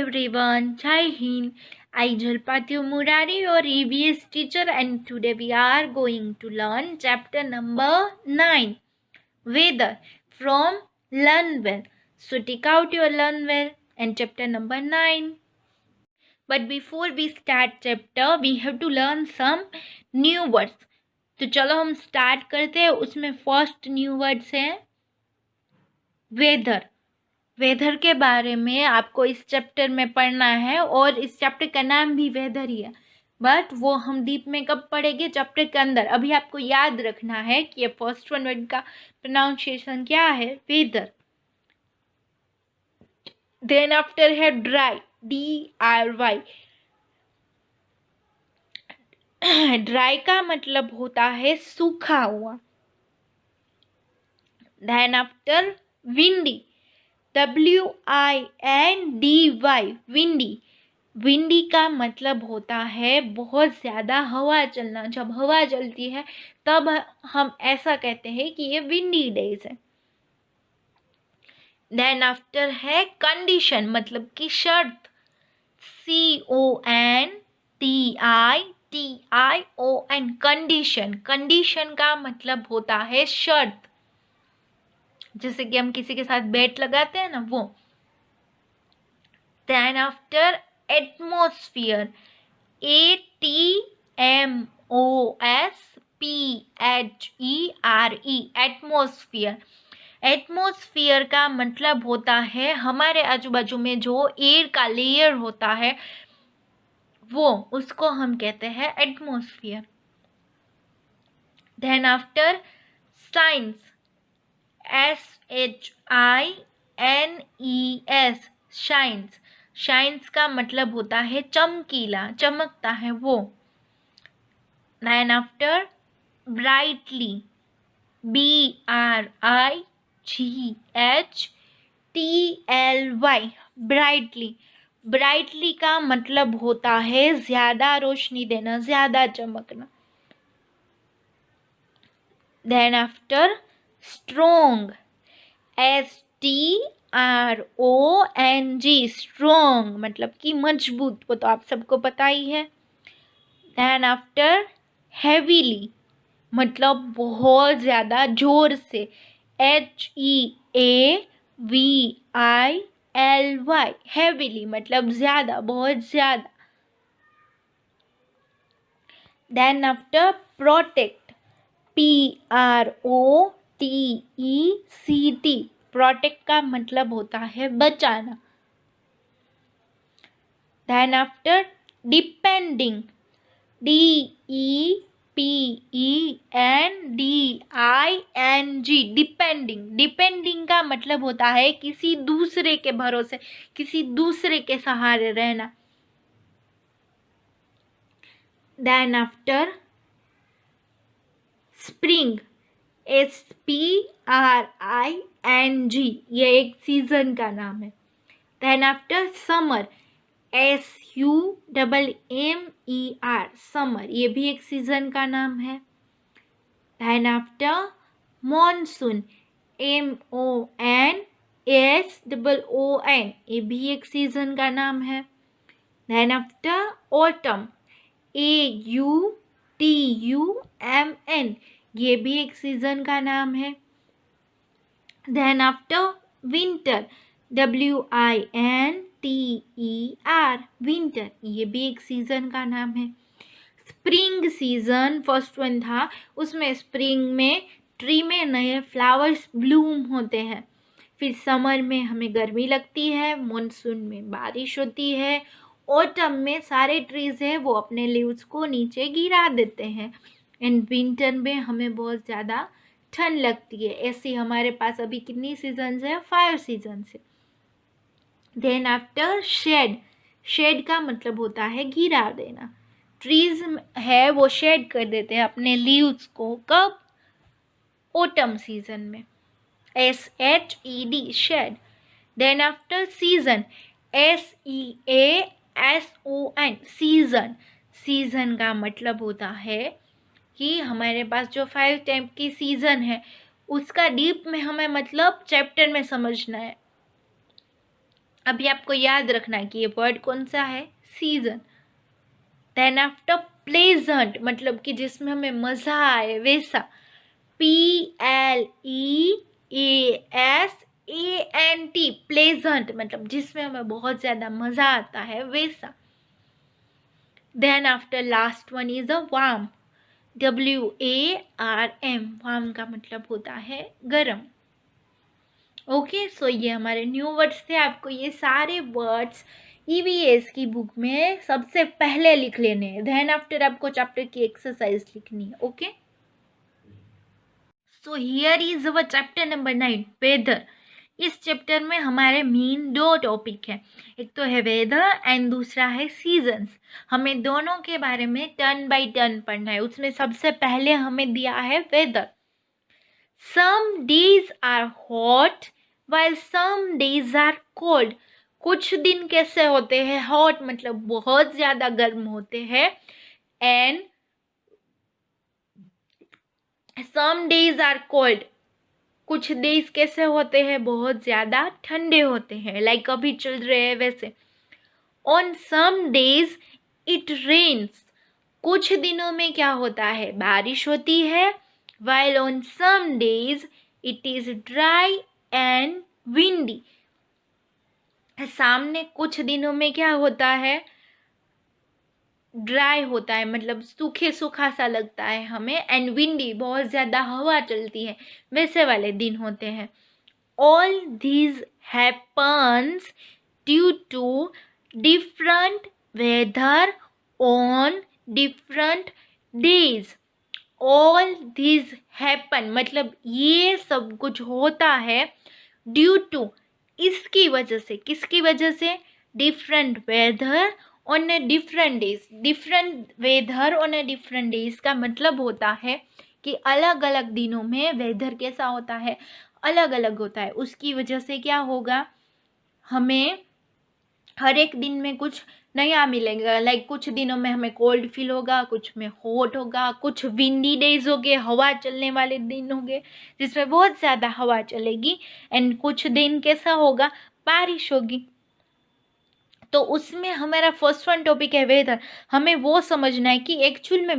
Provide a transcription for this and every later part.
everyone, Jai Hind. I Jalpatyu Murari, your EVS teacher, and today we are going to learn chapter number 9, Weather, from Learn Well. So take out your Learn Well and chapter number 9. But before we start chapter, we have to learn some new words. तो चलो हम start करते हैं. उसमें first new words है weather. Weather के बारे में आपको इस चैप्टर में पढ़ना है और इस चैप्टर का नाम भी वेदर ही है, बट वो हम डीप में कब पढ़ेंगे चैप्टर के अंदर. अभी आपको याद रखना है कि ये फर्स्ट वन वर्ड का प्रोनाउंसिएशन क्या है, वेदर. देन आफ्टर है ड्राई, DRY. ड्राई का मतलब होता है सूखा हुआ. Then after windy, WINDY, windy. Windy का मतलब होता है बहुत ज़्यादा हवा चलना. जब हवा चलती है तब हम ऐसा कहते हैं कि ये विंडी डेज है. देन आफ्टर है कंडीशन, मतलब कि शर्त, CONTITION, कंडीशन. कंडीशन का मतलब होता है शर्त. जैसे कि हम किसी के साथ बेट लगाते हैं ना, वो. Then after atmosphere, ATMOSPHERE, atmosphere. Atmosphere का मतलब होता है हमारे आजू बाजू में जो एयर का लेयर होता है वो, उसको हम कहते हैं atmosphere. Then after science, SHINES, shines. Shines का मतलब होता है चमकीला, चमकता है वो. Then after brightly, BRIGHTLY, brightly. Brightly का मतलब होता है ज़्यादा रोशनी देना, ज़्यादा चमकना. Then after strong, STRONG, strong मतलब कि मजबूत, वो तो आप सबको पता ही है. देन आफ्टर हैवीली, मतलब बहुत ज़्यादा जोर से, HEAVILY, हैवीली मतलब ज़्यादा, बहुत ज़्यादा. Then after protect, PROTECT, protect का मतलब होता है बचाना. Then after depending, DEPENDING, depending. Depending का मतलब होता है किसी दूसरे के भरोसे, किसी दूसरे के सहारे रहना. देन आफ्टर स्प्रिंग, SPRING, ये एक सीजन का नाम है. Then after summer, SUMMER, summer, ये भी एक सीजन का नाम है. देन आफ्टर मॉनसून, MONSOON, ये भी एक सीजन का नाम है. देन आफ्टर ऑटम, AUTUMN, ये भी एक सीजन का नाम है. Then after winter, WINTER, winter, ये भी एक सीजन का नाम है. स्प्रिंग सीजन फर्स्ट वन था, उसमें स्प्रिंग में ट्री में नए फ्लावर्स ब्लूम होते हैं. फिर समर में हमें गर्मी लगती है, मॉनसून में बारिश होती है, ऑटम में सारे ट्रीज हैं वो अपने लीव्स को नीचे गिरा देते हैं, एंड विंटर में हमें बहुत ज़्यादा ठंड लगती है. ऐसे हमारे पास अभी कितनी सीजन्स है, 5 सीजन्स है. देन आफ्टर शेड, शेड का मतलब होता है गिरा देना. ट्रीज है वो शेड कर देते हैं अपने लीव्स को, कब, ऑटम सीजन में, SHED, shed. Then after season, SEASON, season. Season का मतलब होता है कि हमारे पास जो 5 टाइप की सीजन है उसका डीप में हमें मतलब चैप्टर में समझना है. अभी आपको याद रखना है कि ये वर्ड कौन सा है, सीजन। देन आफ्टर प्लेजेंट, मतलब कि जिसमें हमें मज़ा आए वैसा, PLEASANT, प्लेजेंट, मतलब जिसमें हमें बहुत ज़्यादा मज़ा आता है वैसा। Then after last one is a warm, WARM, warm का मतलब होता है गरम। ओके, सो ये हमारे न्यू वर्ड्स थे। आपको ये सारे वर्ड्स EVS की बुक में सबसे पहले लिख लेने हैं। देन आफ्टर आपको चैप्टर की एक्सरसाइज लिखनी है। Okay, so here is our chapter number 9, weather. इस चैप्टर में हमारे मेन 2 टॉपिक है, एक तो है वेदर एंड दूसरा है सीजन्स। हमें दोनों के बारे में टर्न बाय टर्न पढ़ना है। उसमें सबसे पहले हमें दिया है weather. Some days are hot while some days are cold. कुछ दिन कैसे होते हैं, हॉट मतलब बहुत ज़्यादा गर्म होते हैं, and some days are cold, कुछ डेज कैसे होते हैं, बहुत ज़्यादा ठंडे होते हैं, लाइक अभी चल रहे हैं वैसे। On some days it rains, कुछ दिनों में क्या होता है, बारिश होती है। While on some days it is dry and windy, सामने कुछ दिनों में क्या होता है, ड्राई होता है, मतलब सूखे सूखा सा लगता है हमें, एंड विंडी, बहुत ज़्यादा हवा चलती है, वैसे वाले दिन होते हैं। All these happens due to different weather on different days. All these happen मतलब ये सब कुछ होता है ड्यू टू, इसकी वजह से, किसकी वजह से, different weather on a different days. Different weather on a different days का मतलब होता है कि अलग अलग दिनों में वेदर कैसा होता है, अलग अलग होता है। उसकी वजह से क्या होगा, हमें हर एक दिन में कुछ नया मिलेगा। लाइक कुछ दिनों में हमें कोल्ड फील होगा, कुछ में हॉट होगा, कुछ विंडी डेज होंगे, हवा चलने वाले दिन होंगे जिसमें बहुत ज़्यादा हवा चलेगी, एंड कुछ दिन कैसा होगा, बारिश होगी। तो उसमें हमारा फर्स्ट वन टॉपिक है वेदर। हमें वो समझना है कि एक्चुअल में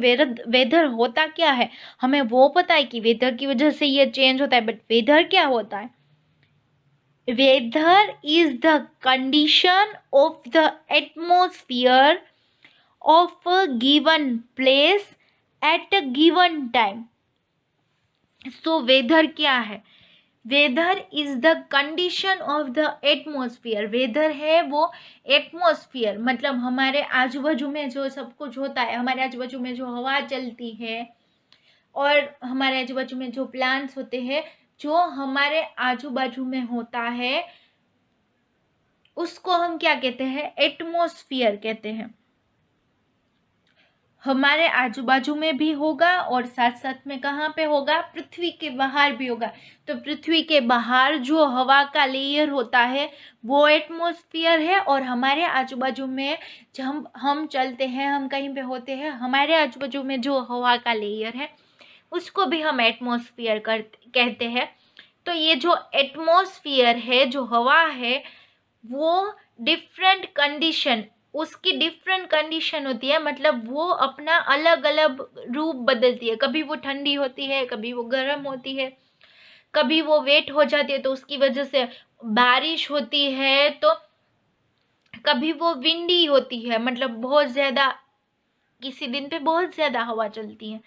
वेदर होता क्या है। हमें वो पता है कि वेदर की वजह से ये चेंज होता है, बट वेदर क्या होता है, weather is the condition of the atmosphere of a given place at a given time. So weather क्या है, weather is the condition of the atmosphere. Weather है वो एटमोस्फियर, मतलब हमारे आजू बाजू में जो सब कुछ होता है, हमारे आजू बाजू में जो हवा चलती है और हमारे आजू बाजू में जो प्लांट्स होते हैं, जो हमारे आजू बाजू में होता है, उसको हम क्या कहते हैं, एटमोस्फियर कहते हैं। हमारे आजू बाजू में भी होगा और साथ साथ में कहाँ पे होगा, पृथ्वी के बाहर भी होगा। तो पृथ्वी के बाहर जो हवा का लेयर होता है वो एटमॉस्फेयर है, और हमारे आजू बाजू में जब हम चलते हैं, हम कहीं पे होते हैं, हमारे आजू बाजू में जो हवा का लेयर है उसको भी हम एटमॉस्फेयर कहते हैं। तो ये जो एटमॉस्फेयर है, जो हवा है, वो डिफरेंट कंडीशन, उसकी डिफरेंट कंडीशन होती है, मतलब वो अपना अलग अलग रूप बदलती है। कभी वो ठंडी होती है, कभी वो गर्म होती है, कभी वो वेट हो जाती है तो उसकी वजह से बारिश होती है, तो कभी वो विंडी होती है, मतलब बहुत ज़्यादा, किसी दिन पे बहुत ज़्यादा हवा चलती है।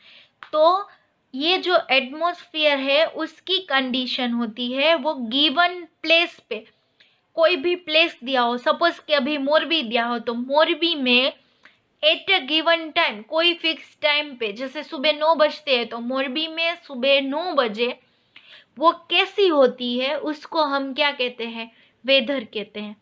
तो ये जो एटमॉस्फेयर है उसकी कंडीशन होती है वो गिवन प्लेस पे, कोई भी प्लेस दिया हो, सपोज कि अभी मोरबी दिया हो, तो मोरबी में एट अ गिवन टाइम, कोई फिक्स टाइम पे, जैसे सुबह 9 बजते हैं, तो मोरबी में सुबह 9 बजे वो कैसी होती है उसको हम क्या कहते हैं, वेदर कहते हैं।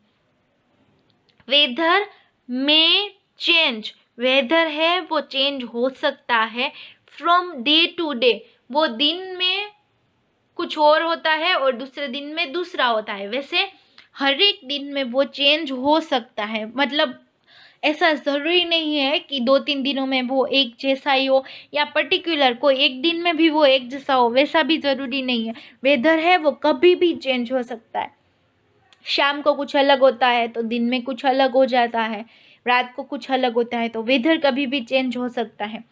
वेदर में चेंज, वेदर है वो चेंज हो सकता है फ्रॉम डे टू डे। वो दिन में कुछ और होता है और दूसरे दिन में दूसरा होता है, वैसे हर एक दिन में वो चेंज हो सकता है। मतलब ऐसा ज़रूरी नहीं है कि 2-3 दिनों में वो एक जैसा ही हो, या पर्टिकुलर कोई एक दिन में भी वो एक जैसा हो, वैसा भी ज़रूरी नहीं है। वेदर है वो कभी भी चेंज हो सकता है। शाम को कुछ अलग होता है तो दिन में कुछ अलग हो जाता है, रात को कुछ अलग होता है, तो वेदर कभी भी चेंज हो सकता है।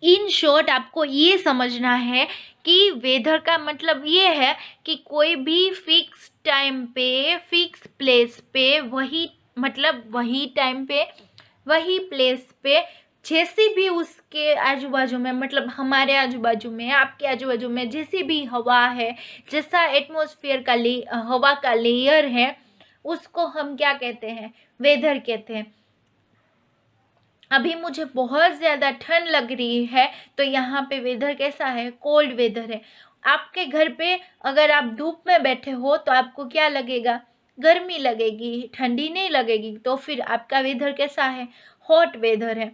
इन शॉर्ट आपको ये समझना है कि वेदर का मतलब ये है कि कोई भी फिक्स टाइम पे फिक्स प्लेस पे वही, मतलब वही टाइम पे वही प्लेस पे जैसी भी उसके आजू बाजू में, मतलब हमारे आजू बाजू में, आपके आजू बाजू में जैसी भी हवा है, जैसा एटमॉस्फेयर का हवा का लेयर है, उसको हम क्या कहते हैं, वेदर कहते हैं। अभी मुझे बहुत ज़्यादा ठंड लग रही है तो यहाँ पे वेदर कैसा है, कोल्ड वेदर है। आपके घर पे अगर आप धूप में बैठे हो तो आपको क्या लगेगा, गर्मी लगेगी, ठंडी नहीं लगेगी। तो फिर आपका वेदर कैसा है, हॉट वेदर है।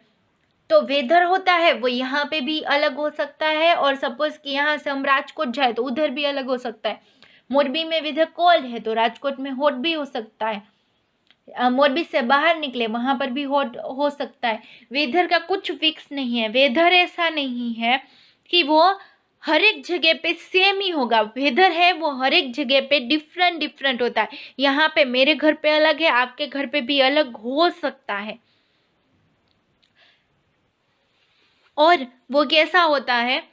तो वेदर होता है वो यहाँ पे भी अलग हो सकता है, और सपोज कि यहाँ से हम राजकोट जाए तो उधर भी अलग हो सकता है। मोरबी में वेदर कोल्ड है तो राजकोट में हॉट भी हो सकता है। मोरबी से बाहर निकले वहां पर भी हॉट हो सकता है। वेदर का कुछ फिक्स नहीं है। वेदर ऐसा नहीं है कि वो हर एक जगह पे सेम ही होगा। वेदर है वो हर एक जगह पे डिफरेंट डिफरेंट होता है। यहाँ पे मेरे घर पे अलग है, आपके घर पे भी अलग हो सकता है। और वो कैसा होता है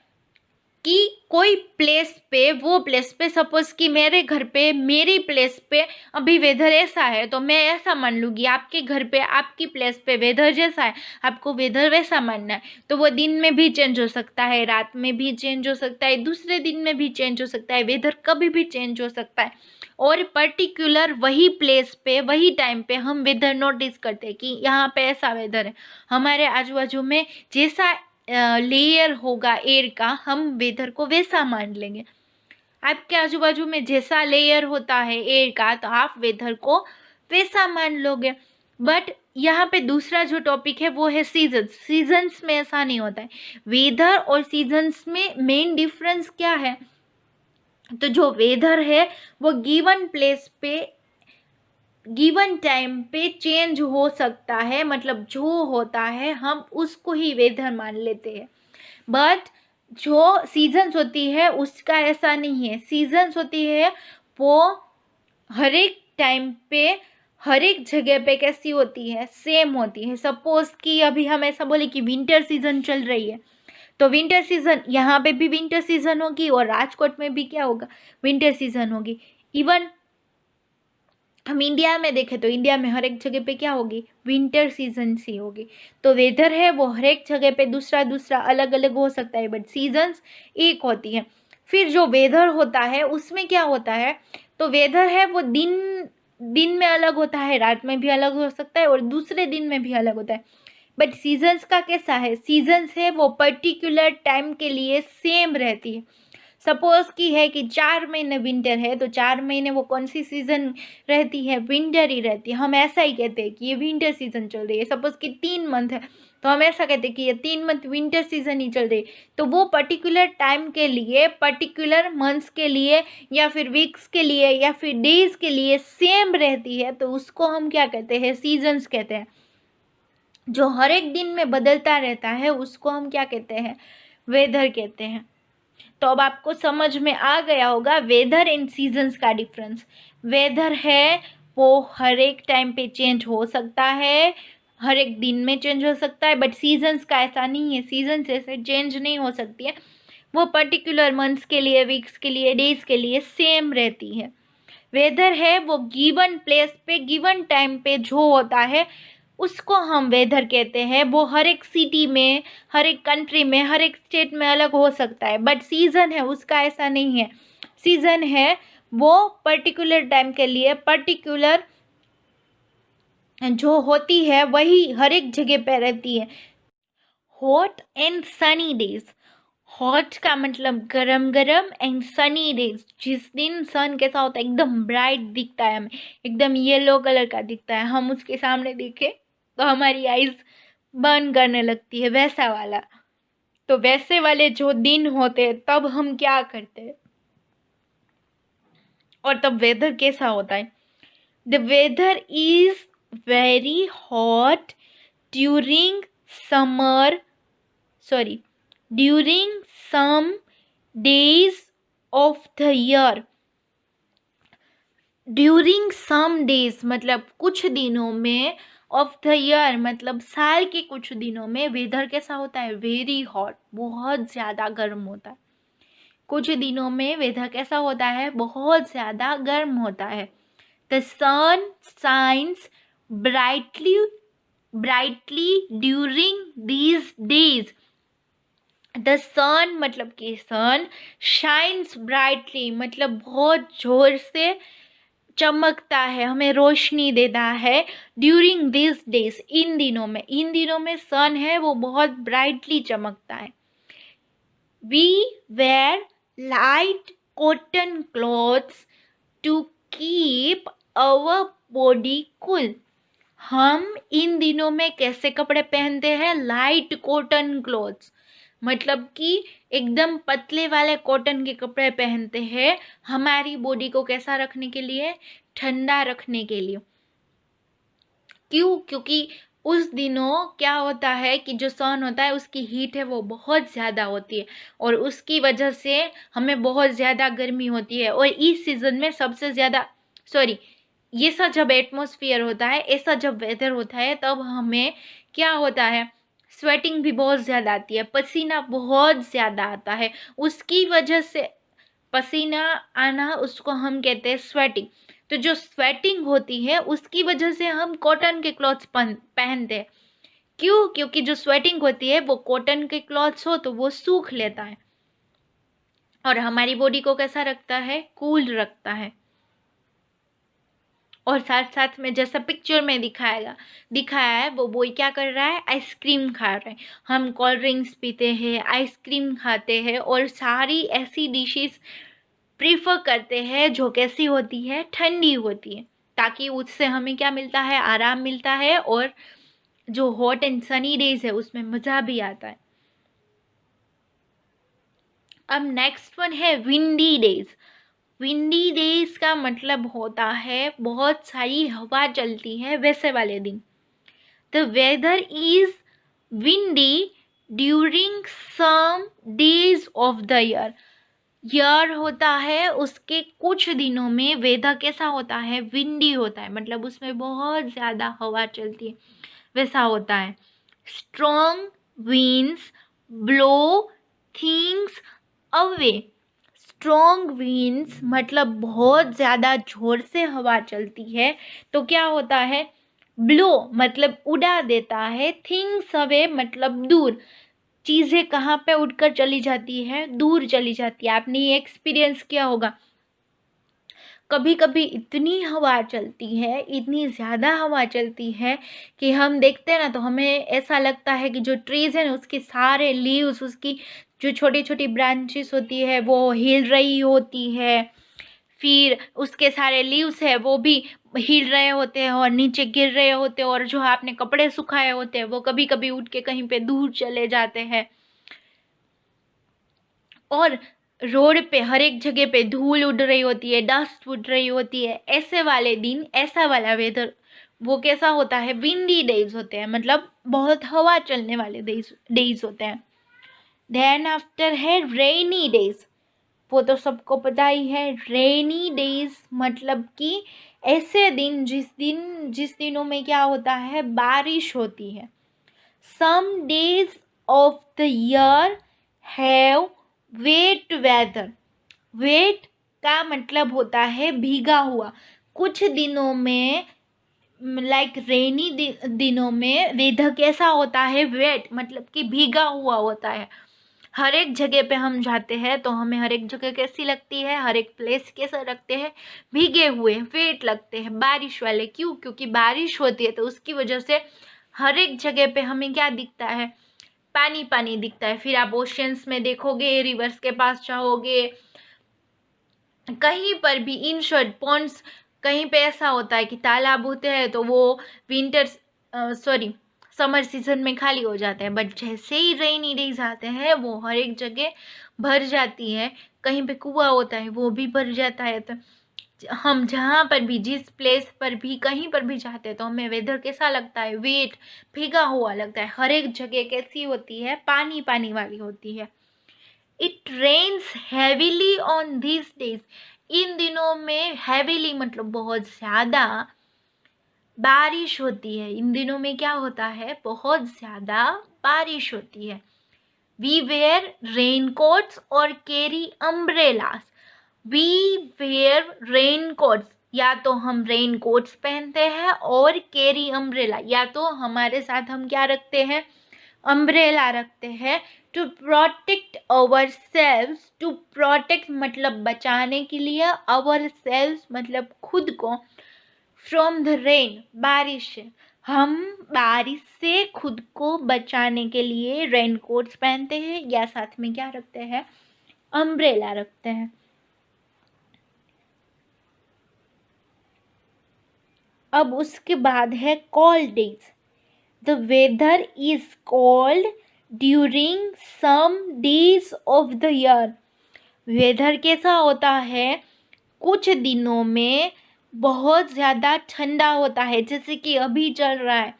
कि कोई प्लेस पे, वो प्लेस पे सपोज कि मेरे घर पे, मेरी प्लेस पे अभी वेदर ऐसा है तो मैं ऐसा मान लूँगी। आपके घर पे, आपकी प्लेस पे वेदर जैसा है, आपको वेदर वैसा मानना है। तो वो दिन में भी चेंज हो सकता है, रात में भी चेंज हो सकता है, दूसरे दिन में भी चेंज हो सकता है। वेदर कभी भी चेंज हो सकता है। और पर्टिकुलर वही प्लेस पे, वही टाइम पे हम वेदर नोटिस करते हैं कि यहाँ पे ऐसा वेदर है। हमारे आजू बाजू में जैसा लेयर होगा एयर का, हम वेदर को वैसा मान लेंगे। आपके आजू बाजू में जैसा लेयर होता है एयर का तो आप वेदर को वैसा मान लोगे। बट यहाँ पे दूसरा जो टॉपिक है वो है सीजन्स। सीजन्स में ऐसा नहीं होता है। वेदर और सीजन्स में मेन डिफरेंस क्या है, तो जो वेदर है वो गिवन प्लेस पे, गिवन टाइम पे चेंज हो सकता है। मतलब जो होता है हम उसको ही वेदर मान लेते हैं। बट जो सीजन्स होती है उसका ऐसा नहीं है। सीजन्स होती है वो हर एक टाइम पे, हर एक जगह पे कैसी होती है, सेम होती है। सपोज कि अभी हम ऐसा बोले कि विंटर सीजन चल रही है तो विंटर सीजन, यहाँ पे भी विंटर सीजन होगी और राजकोट में भी क्या होगा, विंटर सीजन होगी। इवन हम इंडिया में देखें तो इंडिया में हर एक जगह पे क्या होगी, विंटर सीजन सी होगी। तो वेदर है वो हर एक जगह पे दूसरा दूसरा अलग अलग हो सकता है, बट सीजन्स एक होती है। फिर जो वेदर होता है उसमें क्या होता है, तो वेदर है वो दिन दिन में अलग होता है, रात में भी अलग हो सकता है और दूसरे दिन में भी अलग होता है। बट सीजन्स का कैसा है, सीजन्स है वो पर्टिकुलर टाइम के लिए सेम रहती है। सपोज की है कि 4 महीने विंटर है तो 4 महीने वो कौन सी सीजन रहती है, विंटर ही रहती है। हम ऐसा ही कहते हैं कि ये विंटर सीजन चल रही है। सपोज कि 3 मंथ है तो हम ऐसा कहते हैं कि ये 3 मंथ विंटर सीजन ही चल रही है। तो वो पर्टिकुलर टाइम के लिए, पर्टिकुलर मंथ्स के लिए या फिर वीक्स के लिए या फिर डेज के लिए सेम रहती है, तो उसको हम क्या कहते हैं, सीजन्स कहते हैं। जो हर एक दिन में बदलता रहता है उसको हम क्या कहते हैं, वेदर कहते हैं। तो अब आपको समझ में आ गया होगा वेदर एंड सीजन्स का डिफरेंस। वेदर है वो हर एक टाइम पे चेंज हो सकता है, हर एक दिन में चेंज हो सकता है। बट सीजन्स का ऐसा नहीं है। सीजन्स ऐसे चेंज नहीं हो सकती है। वो पर्टिकुलर मंथ्स के लिए, वीक्स के लिए, डेज के लिए सेम रहती है। वेदर है वो गिवन प्लेस पे, गिवन टाइम पे जो होता है उसको हम वेदर कहते हैं। वो हर एक सिटी में, हर एक कंट्री में, हर एक स्टेट में अलग हो सकता है। बट सीजन है उसका ऐसा नहीं है। सीजन है वो पर्टिकुलर टाइम के लिए, पर्टिकुलर जो होती है वही हर एक जगह पे रहती है। Hot and Sunny days. Hot का मतलब गरम गरम, एंड सनी डेज जिस दिन सन कैसा होता है, एकदम ब्राइट दिखता है हमें, एकदम येलो कलर का दिखता है। हम उसके सामने देखें तो हमारी आईज बर्न करने लगती है, वैसा वाला। तो वैसे वाले जो दिन होते हैं तब हम क्या करते हैं, और तब वेदर कैसा होता है। The weather is very hot during summer, sorry, during some days of the year. During some days मतलब कुछ दिनों में, ऑफ द ईयर मतलब साल के कुछ दिनों में वेदर कैसा होता है, वेरी हॉट, बहुत ज़्यादा गर्म होता है। कुछ दिनों में वेदर कैसा होता है, बहुत ज़्यादा गर्म होता है। The sun shines brightly brightly during these days. The sun मतलब कि सन, शाइन्स ब्राइटली मतलब बहुत जोर से चमकता है, हमें रोशनी देता है। ड्यूरिंग दिस डेज इन दिनों में सन है वो बहुत ब्राइटली चमकता है। We wear light cotton clothes to keep our body cool. हम इन दिनों में कैसे कपड़े पहनते हैं, लाइट कॉटन क्लॉथ्स मतलब कि एकदम पतले वाले कॉटन के कपड़े पहनते हैं, हमारी बॉडी को कैसा रखने के लिए, ठंडा रखने के लिए। क्यों? क्योंकि उस दिनों क्या होता है कि जो सन होता है उसकी हीट है वो बहुत ज़्यादा होती है और उसकी वजह से हमें बहुत ज़्यादा गर्मी होती है। और इस सीज़न में सबसे ज़्यादा ये सब जब एटमॉस्फेयर होता है, ऐसा जब वेदर होता है, तब हमें क्या होता है, स्वेटिंग भी बहुत ज़्यादा आती है, पसीना बहुत ज़्यादा आता है। उसकी वजह से पसीना आना उसको हम कहते हैं स्वेटिंग। तो जो स्वेटिंग होती है उसकी वजह से हम कॉटन के क्लॉथ्स पहनते हैं। क्यों? क्योंकि जो स्वेटिंग होती है वो कॉटन के क्लॉथ्स हो तो वो सूख लेता है और हमारी बॉडी को कैसा रखता है, कूल रखता है। और साथ साथ में जैसा पिक्चर में दिखाया है, वो बॉय क्या कर रहा है, आइसक्रीम खा रहे हैं। हम कोल्ड ड्रिंक्स पीते हैं, आइसक्रीम खाते हैं और सारी ऐसी डिशेस प्रीफर करते हैं जो कैसी होती है, ठंडी होती है, ताकि उससे हमें क्या मिलता है, आराम मिलता है और जो हॉट एंड सनी डेज है उसमें मज़ा भी आता है। अब नेक्स्ट वन है विंडी डेज। विंडी डेज का मतलब होता है बहुत सारी हवा चलती है वैसे वाले दिन। The weather is windy during some days of the year होता है, उसके कुछ दिनों में वेदर कैसा होता है, विंडी होता है, मतलब उसमें बहुत ज़्यादा हवा चलती है वैसा होता है। Strong winds blow things away. Strong winds मतलब बहुत ज़्यादा जोर से हवा चलती है तो क्या होता है, ब्लो मतलब उड़ा देता है, थिंग्स अवे मतलब दूर, चीज़ें कहाँ पे उड़कर चली जाती है, दूर चली जाती है। आपने ये एक्सपीरियंस किया होगा, कभी कभी इतनी हवा चलती है, इतनी ज़्यादा हवा चलती है कि हम देखते हैं ना तो हमें ऐसा लगता है कि जो ट्रीज़ है ना उसके सारे लीव्स, उसकी जो छोटी छोटी ब्रांचेस होती है वो हिल रही होती है, फिर उसके सारे लीव्स है वो भी हिल रहे होते हैं और नीचे गिर रहे होते हैं, और जो आपने कपड़े सुखाए होते हैं वो कभी कभी उठ के कहीं पे दूर चले जाते हैं। और रोड पे हर एक जगह पे धूल उड़ रही होती है, डस्ट उड़ रही होती है। ऐसे वाले दिन, ऐसा वाला वेदर वो कैसा होता है, विंडी डेज होते हैं, मतलब बहुत हवा चलने वाले डेज होते हैं। देन आफ्टर है रेनी डेज। वो तो सबको पता ही है, रेनी डेज मतलब कि ऐसे दिन जिस दिनों में क्या होता है, बारिश होती है। Some days of the year have wet weather. Wet का मतलब होता है भीगा हुआ। कुछ दिनों में लाइक रेनी दिनों में वेदर कैसा होता है, वेट मतलब कि भीगा हुआ होता है। हर एक जगह पे हम जाते हैं तो हमें हर एक जगह कैसी लगती है, हर एक प्लेस कैसा लगते हैं, भीगे हुए, वेट लगते हैं, बारिश वाले। क्यों? क्योंकि बारिश होती है तो उसकी वजह से हर एक जगह पे हमें क्या दिखता है, पानी पानी दिखता है। फिर आप ओशियंस में देखोगे, रिवर्स के पास जाओगे, कहीं पर भी, इन शॉर्ट पॉन्ड्स, कहीं पे ऐसा होता है कि तालाब होते हैं तो वो विंटर समर सीजन में खाली हो जाते हैं, बट जैसे ही रेनी डेज आते हैं वो हर एक जगह भर जाती है। कहीं पे कुआं होता है वो भी भर जाता है। तो हम जहाँ पर भी, जिस प्लेस पर भी, कहीं पर भी जाते हैं तो हमें वेदर कैसा लगता है, वेट, भीगा हुआ लगता है। हर एक जगह कैसी होती है, पानी पानी वाली होती है। It rains heavily on these days. इन दिनों में हैवीली मतलब बहुत ज़्यादा बारिश होती है। इन दिनों में क्या होता है, बहुत ज़्यादा बारिश होती है। वी वेयर रेनकोट्स और carry umbrellas. We wear raincoats, या तो हम रेनकोट्स पहनते हैं, और कैरी अम्ब्रेला, या तो हमारे साथ हम क्या रखते हैं, अम्ब्रेला रखते हैं। To protect ourselves, to protect मतलब बचाने के लिए, अवर सेल्व्स मतलब खुद को, फ्रॉम द रेन बारिश से, हम बारिश से खुद को बचाने के लिए रेनकोट्स पहनते हैं या साथ में क्या रखते हैं, अम्ब्रेला रखते हैं। अब उसके बाद है cold days. The weather is cold during some days of the year. वेदर कैसा होता है, कुछ दिनों में बहुत ज़्यादा ठंडा होता है, जैसे कि अभी चल रहा है।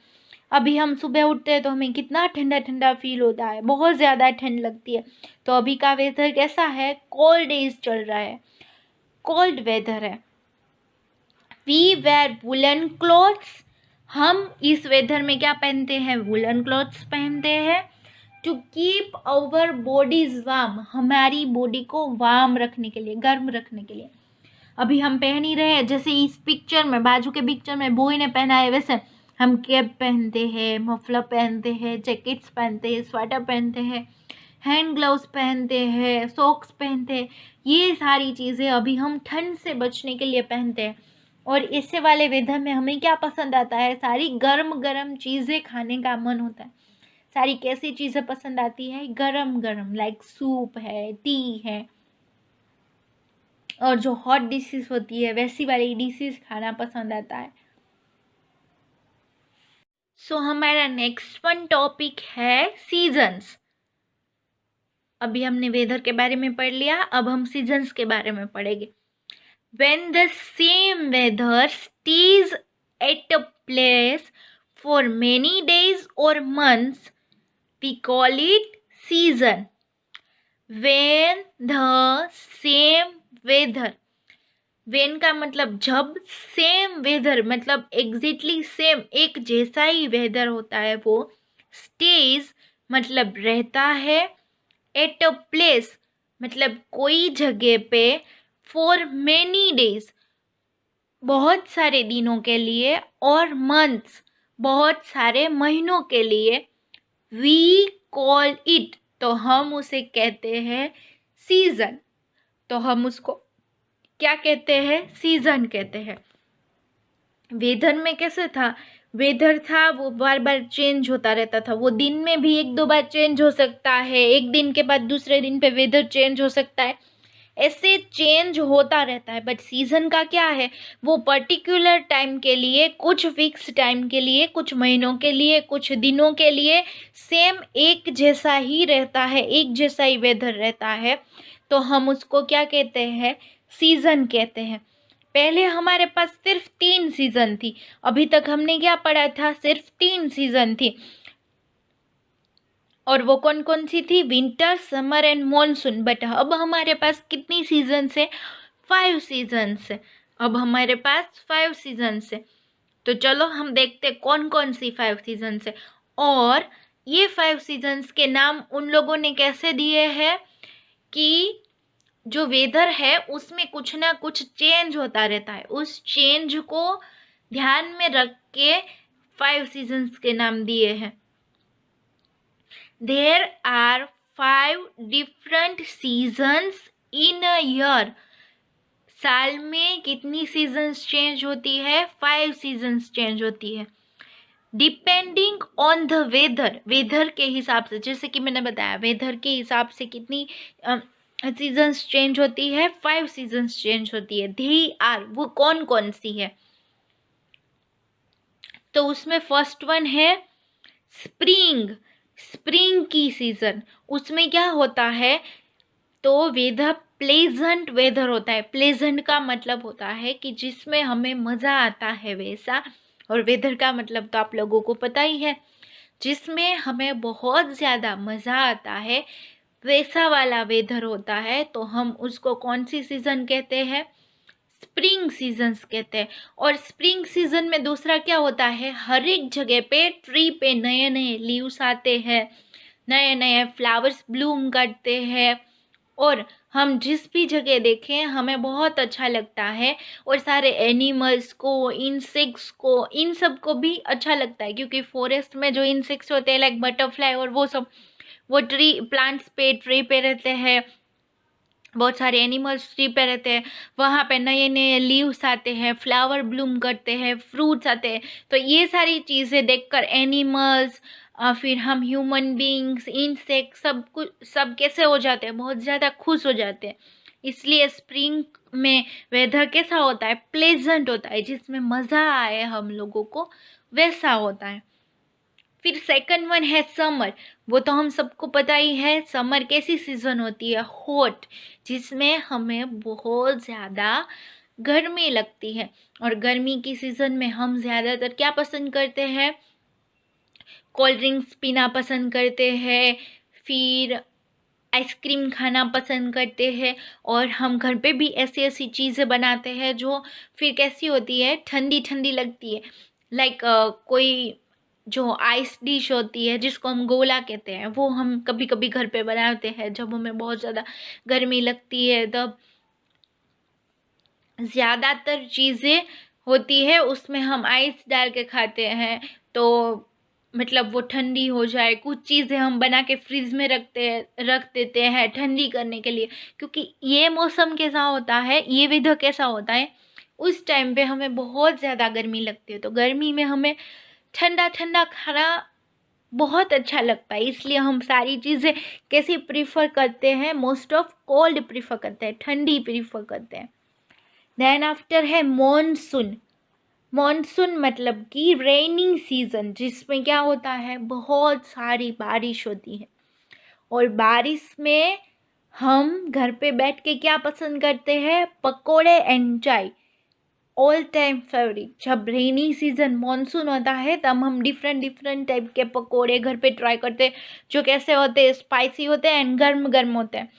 अभी हम सुबह उठते हैं तो हमें कितना ठंडा ठंडा फील होता है, बहुत ज़्यादा ठंड लगती है। तो अभी का वेदर कैसा है, कोल्ड डेज चल रहा है, कोल्ड वेदर है। वी वेयर वुलन क्लॉथ्स, हम इस वेदर में क्या पहनते हैं, वुलन क्लॉथ्स पहनते हैं। To keep our bodies warm, हमारी बॉडी को वार्म रखने के लिए, गर्म रखने के लिए। अभी हम पहन ही रहे हैं, जैसे इस पिक्चर में, बाजू के पिक्चर में बॉय ने पहना है, वैसे हम कैप पहनते हैं, मफलर पहनते हैं, जैकेट्स पहनते हैं, स्वेटर पहनते हैं, हैंड ग्लव्स पहनते हैं, सॉक्स पहनते हैं। ये सारी चीज़ें अभी हम ठंड से बचने के लिए पहनते हैं। और इससे वाले वेदर में हमें क्या पसंद आता है, सारी गर्म गर्म चीज़ें खाने का मन होता है। सारी कैसी चीज़ें पसंद आती है, गरम गरम, लाइक सूप है, टी है, और जो हॉट डिशेस होती है वैसी वाली डिशेस खाना पसंद आता है। सो हमारा नेक्स्ट वन टॉपिक है सीजन्स। अभी हमने वेदर के बारे में पढ़ लिया, अब हम सीजन्स के बारे में पढ़ेंगे। When the same weather stays at a place for many days or months, we call it season. When the same weather, when का मतलब जब, सेम वेदर मतलब एग्जैक्टली सेम, एक जैसा ही वेदर होता है वो, स्टेज मतलब रहता है, एट अ प्लेस मतलब कोई जगह पे, फॉर मैनी डेज बहुत सारे दिनों के लिए, और मंथ्स बहुत सारे महीनों के लिए, वी कॉल इट तो हम उसे कहते हैं सीजन। तो हम उसको क्या कहते हैं, सीजन कहते हैं। वेदर में कैसे था, वेदर था वो बार बार चेंज होता रहता था। वो दिन में भी एक दो बार चेंज हो सकता है, एक दिन के बाद दूसरे दिन पे वेदर चेंज हो सकता है, ऐसे चेंज होता रहता है। बट सीजन का क्या है, वो पर्टिकुलर टाइम के लिए, कुछ फिक्स टाइम के लिए, कुछ महीनों के लिए, कुछ दिनों के लिए सेम एक जैसा ही रहता है, एक जैसा ही वेदर रहता है। तो हम उसको क्या कहते हैं, सीजन कहते हैं। पहले हमारे पास सिर्फ 3 सीजन थी, अभी तक हमने क्या पढ़ा था, सिर्फ 3 सीजन थी। और वो कौन कौन सी थी, winter, summer and monsoon. But अब हमारे पास कितनी सीजन है, 5 सीजन है। अब हमारे पास 5 सीजन है। तो चलो हम देखते कौन कौन सी 5 सीजन है, और ये 5 सीजन्स के नाम उन लोगों ने कैसे दिए हैं कि जो वेदर है उसमें कुछ ना कुछ चेंज होता रहता है, उस चेंज को ध्यान में रख के 5 सीजन्स के नाम दिए हैं। There are 5 different seasons in a year. साल में कितनी सीजन्स चेंज होती है, 5 सीजन्स चेंज होती है। Depending on the weather, weather के हिसाब से, जैसे कि मैंने बताया वेदर के हिसाब से कितनी सीजन्स चेंज होती है, 5 सीजन्स चेंज होती है। दे आर, वो कौन कौन सी है, तो उसमें फर्स्ट वन है स्प्रिंग। स्प्रिंग की सीजन, उसमें क्या होता है, तो वेदर प्लेजेंट वेदर होता है। प्लेजेंट का मतलब होता है कि जिसमें हमें मज़ा आता है वैसा, और वेदर का मतलब तो आप लोगों को पता ही है, जिसमें हमें बहुत ज़्यादा मज़ा आता है वैसा वाला वेदर होता है। तो हम उसको कौन सी सीज़न कहते हैं, स्प्रिंग सीजन्स कहते हैं। और स्प्रिंग सीजन में दूसरा क्या होता है, हर एक जगह पे ट्री पे नए नए लीव्स आते हैं, नए नए फ्लावर्स ब्लूम करते हैं, और हम जिस भी जगह देखें हमें बहुत अच्छा लगता है। और सारे एनिमल्स को, इंसेक्ट्स को, इन सब को भी अच्छा लगता है, क्योंकि फॉरेस्ट में जो इंसेक्ट्स होते हैं लाइक बटरफ्लाई और वो सब, वो ट्री पे रहते हैं। बहुत सारे एनिमल्स ट्री पे रहते हैं, वहाँ पे नए नए लीव्स आते हैं, फ्लावर ब्लूम करते हैं, फ्रूट्स आते हैं। तो ये सारी चीज़ें देखकर एनिमल्स, फिर हम ह्यूमन बीइंग्स, इंसेक्ट, सब कैसे हो जाते हैं, बहुत ज़्यादा खुश हो जाते हैं। इसलिए स्प्रिंग में वेदर कैसा होता है, प्लेजेंट होता है, जिसमें मज़ा आए हम लोगों को, वैसा होता है। फिर सेकंड वन है समर। वो तो हम सबको पता ही है, समर कैसी सीजन होती है, हॉट, जिसमें हमें बहुत ज़्यादा गर्मी लगती है। और गर्मी की सीज़न में हम ज़्यादातर क्या पसंद करते हैं, कोल्ड ड्रिंक्स पीना पसंद करते हैं, फिर आइसक्रीम खाना पसंद करते हैं। और हम घर पे भी ऐसी ऐसी चीज़ें बनाते हैं जो फिर कैसी होती है, ठंडी ठंडी लगती है। लाइक कोई जो आइस डिश होती है जिसको हम गोला कहते हैं, वो हम कभी कभी घर पे बनाते हैं जब हमें बहुत ज़्यादा गर्मी लगती है। तब ज़्यादातर चीज़ें होती है उसमें हम आइस डाल के खाते हैं, तो मतलब वो ठंडी हो जाए। कुछ चीज़ें हम बना के फ्रिज में रख देते हैं ठंडी करने के लिए, क्योंकि ये मौसम कैसा होता है, ये वेदर कैसा होता है, उस टाइम पे हमें बहुत ज़्यादा गर्मी लगती है। तो गर्मी में हमें ठंडा ठंडा खाना बहुत अच्छा लगता है, इसलिए हम सारी चीज़ें कैसी प्रीफर करते हैं, मोस्ट ऑफ कोल्ड प्रीफर करते हैं, ठंडी प्रीफर करते हैं। देन आफ्टर है मॉनसून। मॉनसून मतलब कि रेनिंग सीजन, जिसमें क्या होता है, बहुत सारी बारिश होती है। और बारिश में हम घर पे बैठ के क्या पसंद करते हैं, पकोड़े एंड चाय, ऑल टाइम फेवरेट। जब रेनी सीजन मॉनसून होता है तब हम डिफरेंट डिफरेंट टाइप के पकोड़े घर पे ट्राई करते हैं, जो कैसे होते हैं, स्पाइसी होते हैं एंड गर्म गर्म होते हैं,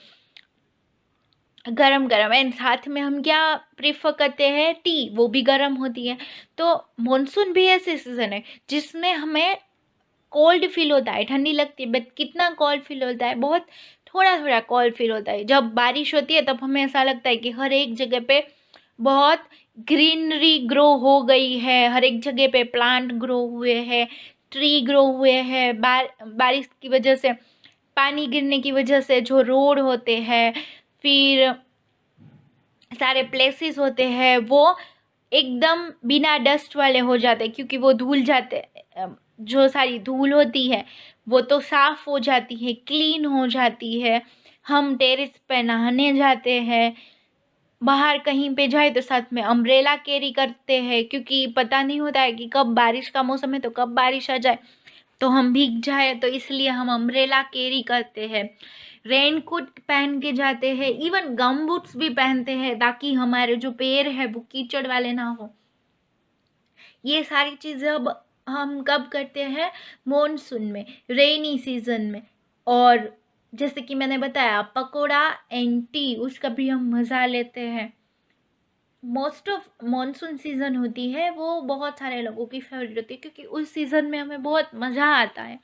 गरम गरम। एंड साथ में हम क्या प्रेफर करते हैं, टी, वो भी गरम होती है। तो मॉनसून भी ऐसे सीजन है जिसमें हमें कोल्ड फील होता है, ठंडी लगती है, बट कितना कोल्ड फील होता है, बहुत थोड़ा थोड़ा कोल्ड फील होता है। जब बारिश होती है तब हमें ऐसा लगता है कि हर एक जगह पे बहुत ग्रीनरी ग्रो हो गई है, हर एक जगह पे प्लांट ग्रो हुए हैं, ट्री ग्रो हुए हैं। बारिश की वजह से, पानी गिरने की वजह से जो रोड होते हैं, फिर सारे प्लेसेस होते हैं, वो एकदम बिना डस्ट वाले हो जाते हैं, क्योंकि वो धुल जाते, जो सारी धूल होती है वो तो साफ़ हो जाती है, क्लीन हो जाती है। हम टेरेस पे नहाने जाते हैं, बाहर कहीं पे जाए तो साथ में अम्ब्रेला कैरी करते हैं, क्योंकि पता नहीं होता है कि कब बारिश का मौसम है तो कब बारिश आ जाए तो हम भीग जाए, तो इसलिए हम अम्ब्रेला कैरी करते हैं। रेनकोट पहन के जाते हैं, इवन गम बूट्स भी पहनते हैं ताकि हमारे जो पैर है वो कीचड़ वाले ना हो। ये सारी चीज़ें अब हम कब करते हैं, मॉनसून में, रेनी सीजन में। और जैसे कि मैंने बताया, पकोड़ा एंड टी, उसका भी हम मज़ा लेते हैं। मोस्ट ऑफ मॉनसून सीज़न होती है वो बहुत सारे लोगों की फेवरेट होती है, क्योंकि उस सीज़न में हमें बहुत मज़ा आता है।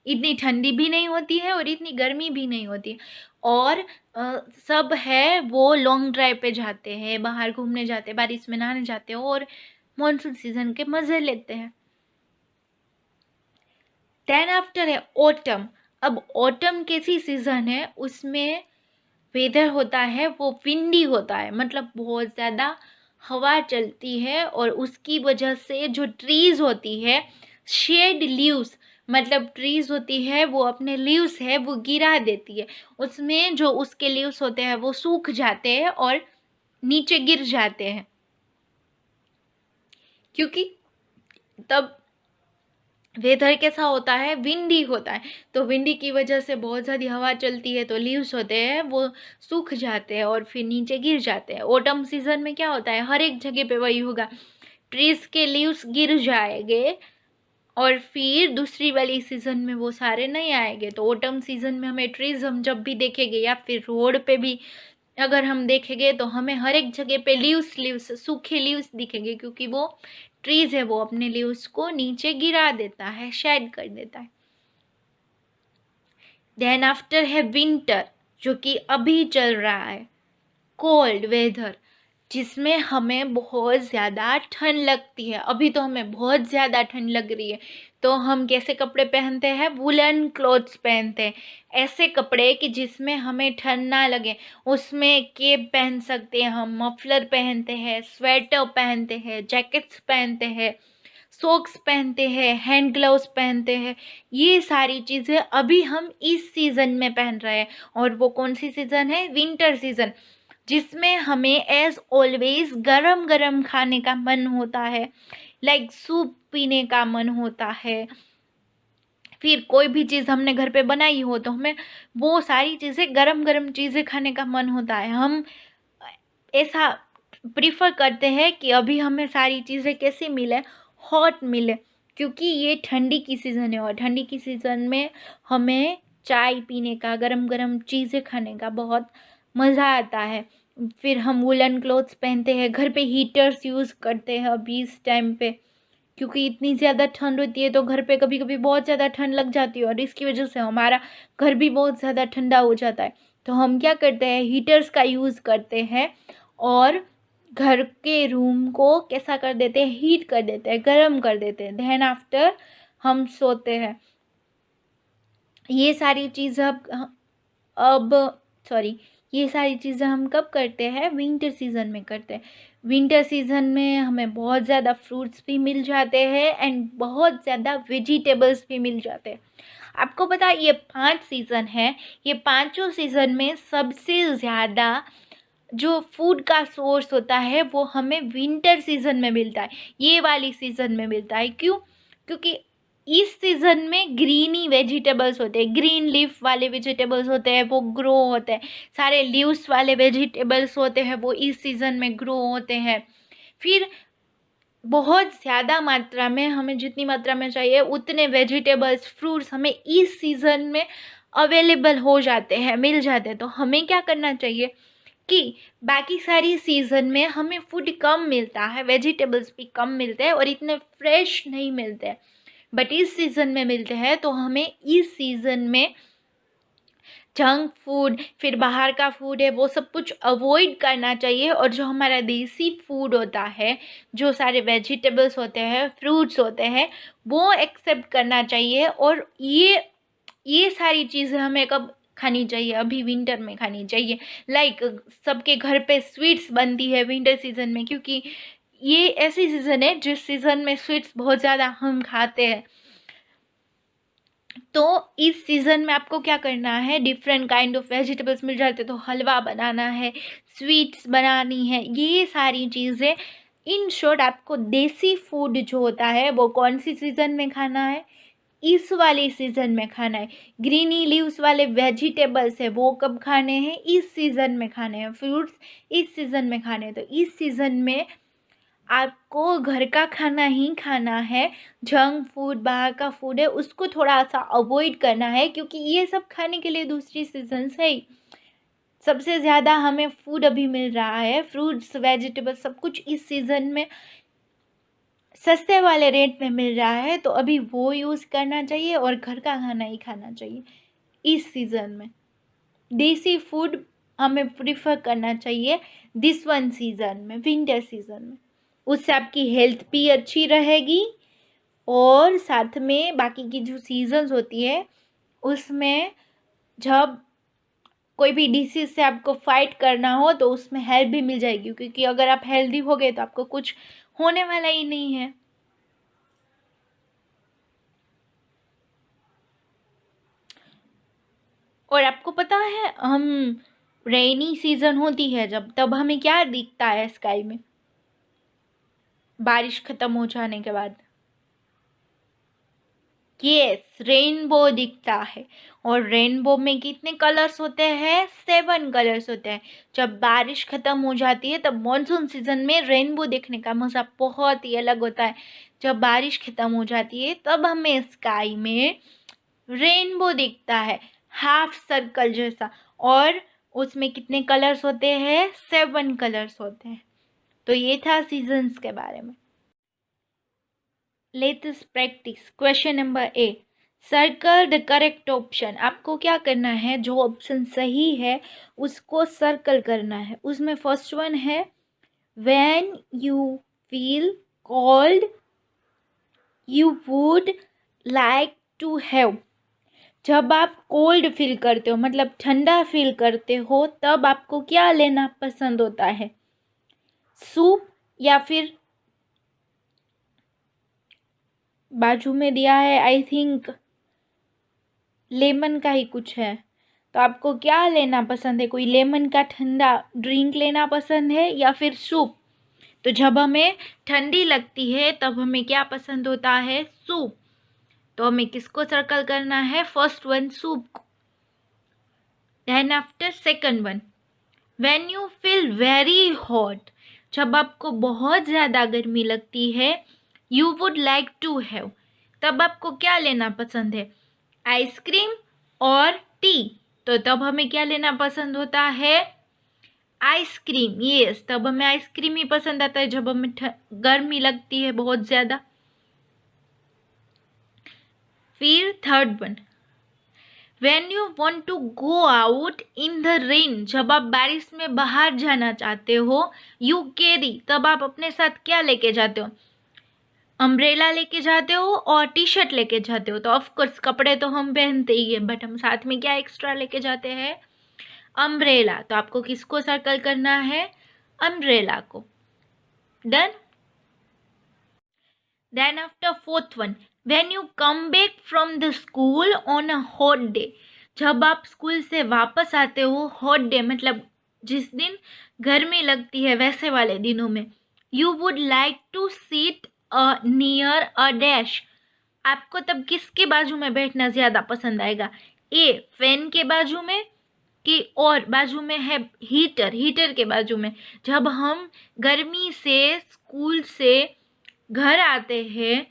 इतनी ठंडी भी नहीं होती है और इतनी गर्मी भी नहीं होती है। और सब है वो लॉन्ग ड्राइव पे जाते हैं, बाहर घूमने जाते हैं, बारिश में नहाने जाते हैं और मॉनसून सीजन के मज़े लेते हैं। देन आफ्टर है ऑटम। अब ऑटम कैसी सीज़न है, उसमें वेदर होता है वो विंडी होता है, मतलब बहुत ज़्यादा हवा चलती है, और उसकी वजह से जो ट्रीज़ होती है, शेड लीव्स, मतलब ट्रीज़ होती है वो अपने लीव्स है वो गिरा देती है, उसमें जो उसके लीव्स होते हैं वो सूख जाते हैं और नीचे गिर जाते हैं, क्योंकि तब वेदर कैसा होता है, विंडी होता है। तो विंडी की वजह से बहुत ज़्यादा हवा चलती है, तो लीव्स होते हैं वो सूख जाते हैं और फिर नीचे गिर जाते हैं। ऑटम सीजन में क्या होता है, हर एक जगह पे वही होगा, ट्रीज के लीव्स गिर जाएंगे और फिर दूसरी वाली सीजन में वो सारे नहीं आएंगे। तो ऑटम सीजन में हमें ट्रीज, हम जब भी देखेंगे या फिर रोड पे भी अगर हम देखेंगे तो हमें हर एक जगह पे लीव्स सूखे लीव्स दिखेंगे, क्योंकि वो ट्रीज है, वो अपने लीव्स को नीचे गिरा देता है, शेड कर देता है। देन आफ्टर है विंटर, जो कि अभी चल रहा है, कोल्ड वेदर, जिसमें हमें बहुत ज़्यादा ठंड लगती है। अभी तो हमें बहुत ज़्यादा ठंड लग रही है, तो हम कैसे कपड़े पहनते हैं? वुलन क्लोथ्स पहनते हैं, ऐसे कपड़े कि जिसमें हमें ठंड ना लगे। उसमें केप पहन सकते हैं हम, मफलर पहनते हैं, स्वेटर पहनते हैं, जैकेट्स पहनते हैं, सॉक्स पहनते हैं, हैंड ग्लव्स पहनते हैं। ये सारी चीज़ें अभी हम इस सीज़न में पहन रहे हैं। और वो कौन सी सीज़न है? विंटर सीज़न, जिसमें हमें एज ऑलवेज गरम गरम खाने का मन होता है, लाइक सूप पीने का मन होता है। फिर कोई भी चीज़ हमने घर पे बनाई हो तो हमें वो सारी चीज़ें गरम गरम चीज़ें खाने का मन होता है। हम ऐसा प्रिफर करते हैं कि अभी हमें सारी चीज़ें कैसी मिले? हॉट मिले, क्योंकि ये ठंडी की सीज़न है और ठंडी की सीज़न में हमें चाय पीने का, गरम गरम चीज़ें खाने का बहुत मज़ा आता है। फिर हम वुलन क्लोथ्स पहनते हैं, घर पे हीटर्स यूज़ करते हैं अभी इस टाइम पे, क्योंकि इतनी ज़्यादा ठंड होती है तो घर पे कभी कभी बहुत ज़्यादा ठंड लग जाती है और इसकी वजह से हमारा घर भी बहुत ज़्यादा ठंडा हो जाता है। तो हम क्या करते हैं? हीटर्स का यूज़ करते हैं और घर के रूम को कैसा कर देते हैं? हीट कर देते हैं, गर्म कर देते हैं। देन आफ्टर हम सोते हैं। ये सारी चीज़ अब सॉरी ये सारी चीज़ें हम कब करते हैं? विंटर सीज़न में करते हैं। विंटर सीज़न में हमें बहुत ज़्यादा फ्रूट्स भी मिल जाते हैं एंड बहुत ज़्यादा वेजिटेबल्स भी मिल जाते हैं। आपको पता है ये 5 सीज़न है, ये पाँचों सीज़न में सबसे ज़्यादा जो फूड का सोर्स होता है वो हमें विंटर सीज़न में मिलता है, ये वाली सीज़न में मिलता है। क्यों? क्योंकि इस सीज़न में ग्रीनी वेजिटेबल्स होते हैं, ग्रीन लीफ वाले वेजिटेबल्स होते हैं, वो ग्रो होते हैं। सारे लीव्स वाले वेजिटेबल्स होते हैं, वो इस सीज़न में ग्रो होते हैं। फिर बहुत ज़्यादा मात्रा में, हमें जितनी मात्रा में चाहिए उतने वेजिटेबल्स, फ्रूट्स हमें इस सीज़न में अवेलेबल हो जाते हैं, मिल जाते हैं। तो हमें क्या करना चाहिए कि बाकी सारी सीज़न में हमें फूड कम मिलता है, वेजिटेबल्स भी कम मिलते हैं और इतने फ्रेश नहीं मिलते हैं, बट इस सीज़न में मिलते हैं। तो हमें इस सीज़न में जंक फूड, फिर बाहर का फूड है, वो सब कुछ अवॉइड करना चाहिए और जो हमारा देसी फूड होता है, जो सारे वेजिटेबल्स होते हैं, फ्रूट्स होते हैं, वो एक्सेप्ट करना चाहिए। और ये सारी चीज़ें हमें कब खानी चाहिए? अभी विंटर में खानी चाहिए। लाइक सबके घर पे स्वीट्स बनती है विंटर सीज़न में, क्योंकि ये ऐसी सीज़न है जिस सीज़न में स्वीट्स बहुत ज़्यादा हम खाते हैं। तो इस सीज़न में आपको क्या करना है? डिफरेंट काइंड ऑफ वेजिटेबल्स मिल जाते हैं, तो हलवा बनाना है, स्वीट्स बनानी है, ये सारी चीज़ें। इन शॉर्ट आपको देसी फूड जो होता है वो कौन सी सीज़न में खाना है? इस वाले सीज़न में खाना है। ग्रीनी लीव्स वाले वेजिटेबल्स है वो कब खाने हैं? इस सीज़न में खाने हैं। फ्रूट्स इस सीज़न में खाने हैं। तो इस सीज़न में आपको घर का खाना ही खाना है। जंक फूड, बाहर का फूड है, उसको थोड़ा-सा अवॉइड करना है, क्योंकि ये सब खाने के लिए दूसरी सीज़न्स है ही। सबसे ज़्यादा हमें फूड अभी मिल रहा है, फ्रूट्स, वेजिटेबल्स सब कुछ इस सीज़न में सस्ते वाले रेट में मिल रहा है, तो अभी वो यूज़ करना चाहिए और घर का खाना ही खाना चाहिए इस सीज़न में। देसी फूड हमें प्रेफ़र करना चाहिए दिस वन सीज़न में, विंटर सीज़न में। उससे आपकी हेल्थ भी अच्छी रहेगी और साथ में बाकी की जो सीज़न्स होती है उसमें जब कोई भी डिसीज़ से आपको फाइट करना हो तो उसमें हेल्प भी मिल जाएगी, क्योंकि अगर आप हेल्दी हो गए तो आपको कुछ होने वाला ही नहीं है। और आपको पता है, हम रेनी सीज़न होती है जब, तब हमें क्या दिखता है स्काई में बारिश ख़त्म हो जाने के बाद? यस, रेनबो दिखता है। और रेनबो में कितने कलर्स होते हैं? 7 कलर्स होते हैं। जब बारिश ख़त्म हो जाती है तब मॉनसून सीज़न में रेनबो देखने का मज़ा बहुत ही अलग होता है। जब बारिश ख़त्म हो जाती है तब हमें स्काई में रेनबो दिखता है, हाफ सर्कल जैसा। और उसमें कितने कलर्स होते हैं? 7 कलर्स होते हैं। तो ये था सीजन्स के बारे में। Let's practice. Question number A, circle the correct option. आपको क्या करना है, जो ऑप्शन सही है उसको सर्कल करना है। उसमें फर्स्ट वन है when you feel cold you would like to have. जब आप कोल्ड फील करते हो, मतलब ठंडा फील करते हो, तब आपको क्या लेना पसंद होता है? सूप, या फिर बाजू में दिया है आई थिंक लेमन का ही कुछ है, तो आपको क्या लेना पसंद है? कोई लेमन का ठंडा ड्रिंक लेना पसंद है या फिर सूप? तो जब हमें ठंडी लगती है तब हमें क्या पसंद होता है? सूप। तो हमें किसको सर्कल करना है? फर्स्ट वन, सूप को। Then after second one, when you feel very hot. जब आपको बहुत ज़्यादा गर्मी लगती है, you would like to have, तब आपको क्या लेना पसंद है? आइसक्रीम और टी। तो तब हमें क्या लेना पसंद होता है? आइसक्रीम। यस, तब हमें आइसक्रीम ही पसंद आता है जब हमें गर्मी लगती है बहुत ज़्यादा। फिर third one, when you want to go out in the rain. जब आप बारिश में बाहर जाना चाहते हो, यू कैरी, तब आप अपने साथ क्या लेके जाते हो? अम्ब्रेला लेके जाते हो और टी शर्ट लेके जाते हो। तो ऑफकोर्स कपड़े तो हम पहनते ही है, बट हम साथ में क्या एक्स्ट्रा लेके जाते हैं? अम्ब्रेला। तो आपको किसको सर्कल करना है? अम्ब्रेला को। Done. Then after fourth one, when you come back from the school on a hot day. जब आप स्कूल से वापस आते हो, हॉट डे मतलब जिस दिन गर्मी लगती है वैसे वाले दिनों में, you would like to sit near a dash. आपको तब किसके बाजू में बैठना ज़्यादा पसंद आएगा? ए, फैन के बाजू में, कि और बाजू में है हीटर के बाजू में। जब हम गर्मी से स्कूल से घर आते हैं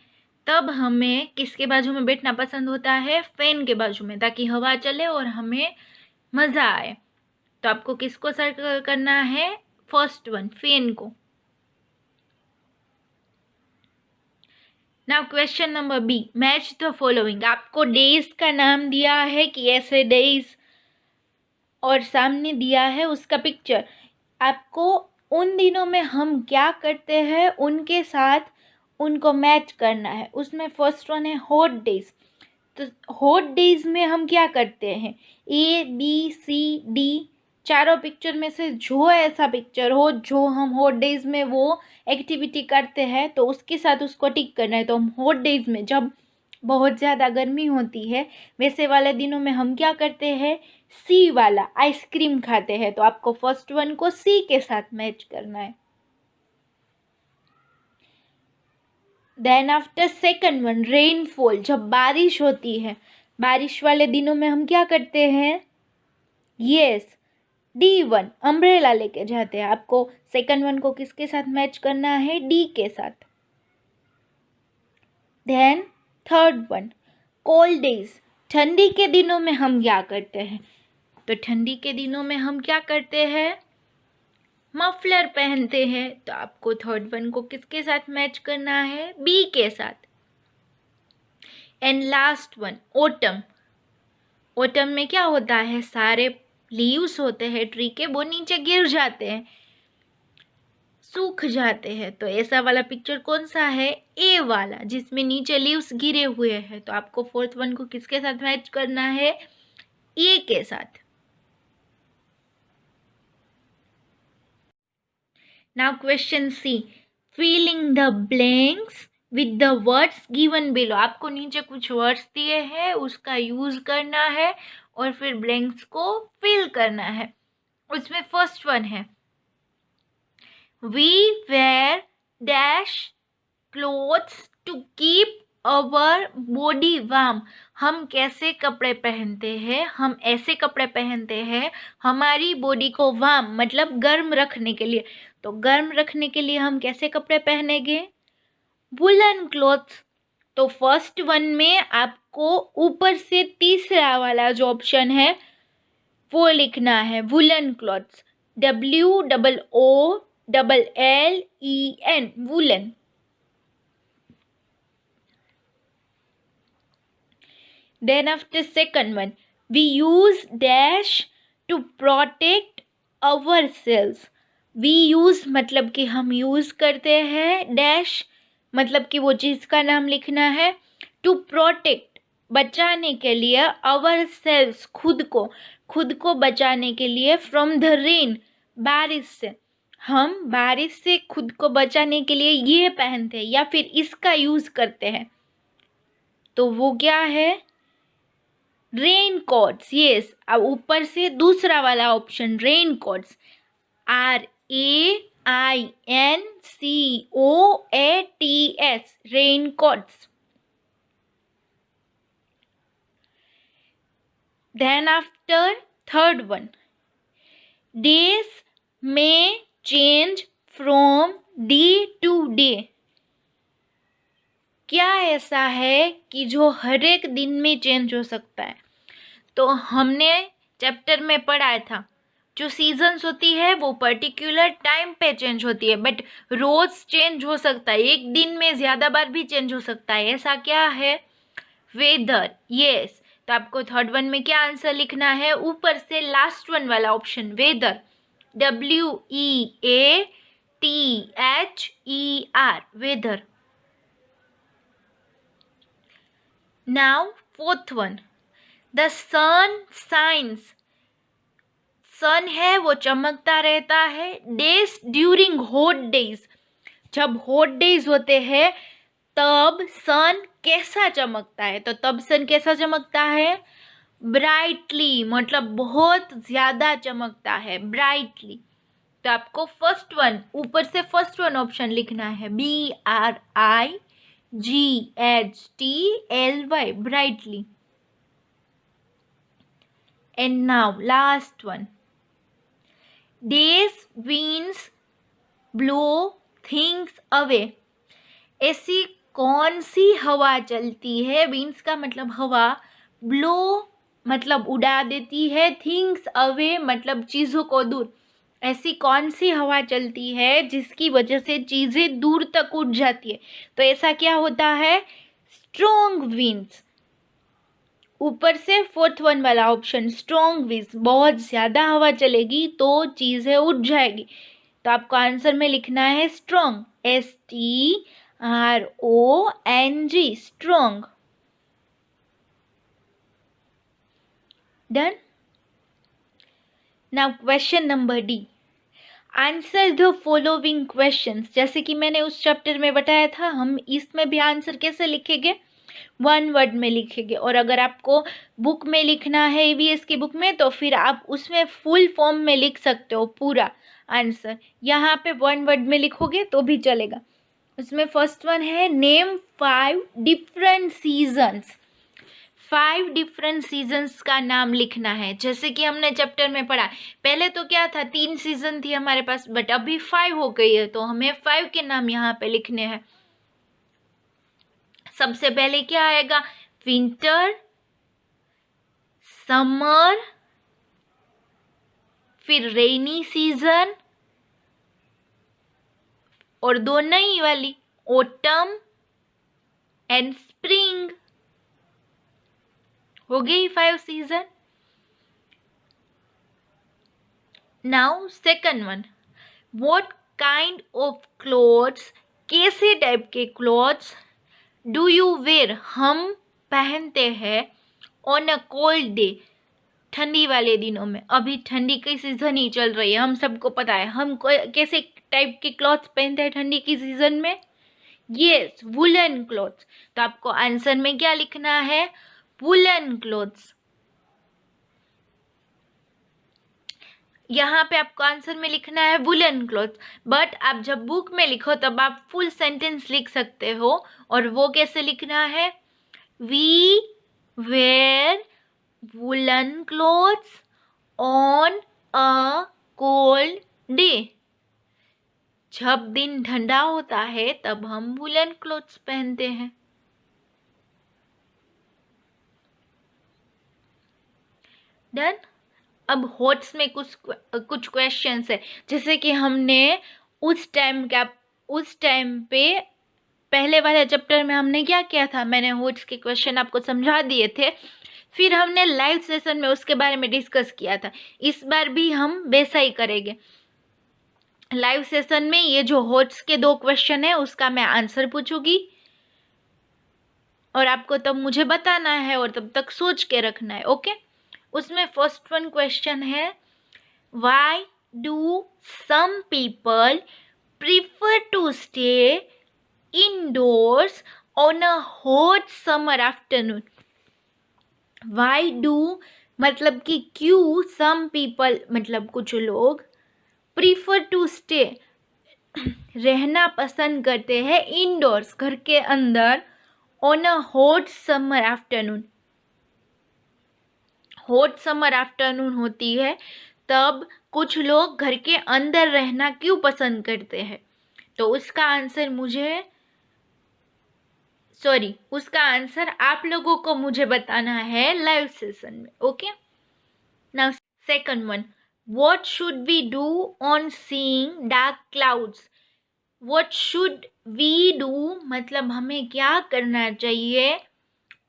तब हमें किसके बाजू में बैठना पसंद होता है? फैन के बाजू में, ताकि हवा चले और हमें मज़ा आए। तो आपको किसको सर्कल करना है? फर्स्ट वन, फैन को। Now question number B, match the following. आपको डेज का नाम दिया है कि ऐसे डेज, और सामने दिया है उसका पिक्चर। आपको उन दिनों में हम क्या करते हैं उनके साथ उनको मैच करना है। उसमें फर्स्ट वन है हॉट डेज। तो हॉट डेज में हम क्या करते हैं? ए बी सी डी, चारों पिक्चर में से जो ऐसा पिक्चर हो जो हम हॉट डेज में वो एक्टिविटी करते हैं, तो उसके साथ उसको टिक करना है। तो हम हॉट डेज में जब बहुत ज़्यादा गर्मी होती है वैसे वाले दिनों में हम क्या करते हैं? सी वाला, आइसक्रीम खाते हैं। तो आपको फर्स्ट वन को सी के साथ मैच करना है। Then after second one, rainfall. जब बारिश होती है, बारिश वाले दिनों में हम क्या करते हैं? यस, डी वन, अम्ब्रेला लेके जाते हैं। आपको सेकंड वन को किसके साथ मैच करना है? डी के साथ। Then third one, cold days. ठंडी के दिनों में हम क्या करते हैं? तो ठंडी के दिनों में हम क्या करते हैं? मफलर पहनते हैं। तो आपको थर्ड वन को किसके साथ मैच करना है? बी के साथ। And last one, autumn. Autumn में क्या होता है? सारे लीव्स होते हैं ट्री के, वो नीचे गिर जाते हैं, सूख जाते हैं। तो ऐसा वाला पिक्चर कौन सा है? ए वाला, जिसमें नीचे लीव्स गिरे हुए हैं। तो आपको फोर्थ वन को किसके साथ मैच करना है? ए के साथ। Now question C, filling the blanks with the words given below. आपको नीचे कुछ वर्ड्स दिए हैं, उसका यूज करना है और फिर ब्लैंक्स को फिल करना है। उसमें फर्स्ट वन है we wear dash clothes to keep our body warm. हम कैसे कपड़े पहनते हैं? हम ऐसे कपड़े पहनते हैं हमारी बॉडी को वार्म मतलब गर्म रखने के लिए। तो गर्म रखने के लिए हम कैसे कपड़े पहनेंगे? Woollen clothes. तो फर्स्ट वन में आपको ऊपर से तीसरा वाला जो ऑप्शन है वो लिखना है woollen clothes, WOOLLEN, woollen. Then after second one, we use dash to protect ourselves. We use मतलब कि हम यूज करते हैं, डैश मतलब कि वो चीज का नाम लिखना है, टू प्रोटेक्ट बचाने के लिए, ourselves खुद को बचाने के लिए, फ्रॉम द रेन बारिश से. हम बारिश से खुद को बचाने के लिए ये पहनते हैं या फिर इसका यूज करते हैं. तो वो क्या है? Rain quotes. यस, अब ऊपर से दूसरा वाला option raincoats, RAINCOATS, raincoats. Then after third one, days में change from day to day. क्या ऐसा है कि जो हर एक दिन में चेंज हो सकता है? तो हमने चैप्टर में पढ़ा था जो सीजन्स होती है वो पर्टिकुलर टाइम पे चेंज होती है, बट रोज चेंज हो सकता है, एक दिन में ज़्यादा बार भी चेंज हो सकता है. ऐसा क्या है? वेदर. यस, तो आपको थर्ड वन में क्या आंसर लिखना है? ऊपर से लास्ट वन वाला option, weather, WEATHER, weather. Now fourth one, the sun shines. Sun है वो चमकता रहता है. डेज ड्यूरिंग हॉट डेज, जब हॉट डेज होते हैं तब सन कैसा चमकता है? तो तब सन कैसा चमकता है? ब्राइटली, मतलब बहुत ज्यादा चमकता है, ब्राइटली. तो आपको फर्स्ट वन, ऊपर से फर्स्ट वन ऑप्शन लिखना है, BRIGHTLY, brightly. And now last one, days winds blow things away. ऐसी कौन सी हवा चलती है? विंड्स का मतलब हवा, ब्लो मतलब उड़ा देती है, थिंग्स अवे मतलब चीज़ों को दूर. ऐसी कौन सी हवा चलती है जिसकी वजह से चीज़ें दूर तक उड़ जाती है? तो ऐसा क्या होता है? Strong winds. ऊपर से फोर्थ वन वाला ऑप्शन, स्ट्रॉन्ग विंड्स, बहुत ज़्यादा हवा चलेगी तो चीज़ें उड़ जाएगी. तो आपको आंसर में लिखना है strong, STRONG, strong. Done. Now question number D, answer the following questions. जैसे कि मैंने उस चैप्टर में बताया था, हम इसमें भी आंसर कैसे लिखेंगे? वन वर्ड में लिखेंगे. और अगर आपको बुक में लिखना है EVS की बुक में, तो फिर आप उसमें फुल फॉर्म में लिख सकते हो पूरा आंसर. यहाँ पे वन वर्ड में लिखोगे तो भी चलेगा. उसमें फर्स्ट वन है, name 5 different seasons. 5 different seasons का नाम लिखना है. जैसे कि हमने चैप्टर में पढ़ा, पहले तो क्या था, 3 सीजन थी हमारे पास, बट अभी 5 हो गई है, तो हमें 5 के नाम यहाँ पे लिखने हैं. सबसे पहले क्या आएगा? विंटर, समर, फिर रेनी सीजन, और दो नई वाली, ऑटम एंड स्प्रिंग. हो गई 5 season. Now second one, what kind of clothes, कैसे टाइप के क्लोथ्स, डू यू वेयर, हम पहनते हैं, ऑन अ कोल्ड डे, ठंडी वाले दिनों में. अभी ठंडी की सीजन ही चल रही है, हम सबको पता है. हम कैसे टाइप के क्लॉथ्स पहनते हैं ठंडी की सीजन में? Yes, woollen clothes. तो आपको आंसर में क्या लिखना है? Woollen clothes. यहाँ पे आपको आंसर में लिखना है वुलन क्लॉथ, बट आप जब बुक में लिखो तब आप फुल सेंटेंस लिख सकते हो. और वो कैसे लिखना है? We wear woollen clothes on a cold day. जब दिन ठंडा होता है तब हम वुलन क्लॉथ्स पहनते हैं. डन. अब हॉट्स में कुछ क्वेश्चंस है, जैसे कि हमने उस टाइम पे पहले वाले चैप्टर में हमने क्या किया था, मैंने हॉट्स के क्वेश्चन आपको समझा दिए थे, फिर हमने लाइव सेशन में उसके बारे में डिस्कस किया था। इस बार भी हम वैसा ही करेंगे। लाइव सेशन में ये जो हॉट्स के 2 क्वेश्चन है उसका मैं आंसर पूछूंगी और आपको तब मुझे बताना है और तब तक सोच के रखना है। ओके, उसमें फर्स्ट वन क्वेश्चन है, why do some people prefer to stay indoors on a hot summer afternoon? Why do मतलब कि क्यों, सम पीपल मतलब कुछ लोग, प्रीफर टू स्टे रहना पसंद करते हैं, इंडोर्स घर के अंदर, on a hot summer afternoon. Hot summer afternoon होती है तब कुछ लोग घर के अंदर रहना क्यों पसंद करते हैं? तो उसका आंसर आप लोगों को मुझे बताना है लाइव सेशन में। Okay, now second one, what should we do on seeing dark clouds? What should we do मतलब हमें क्या करना चाहिए,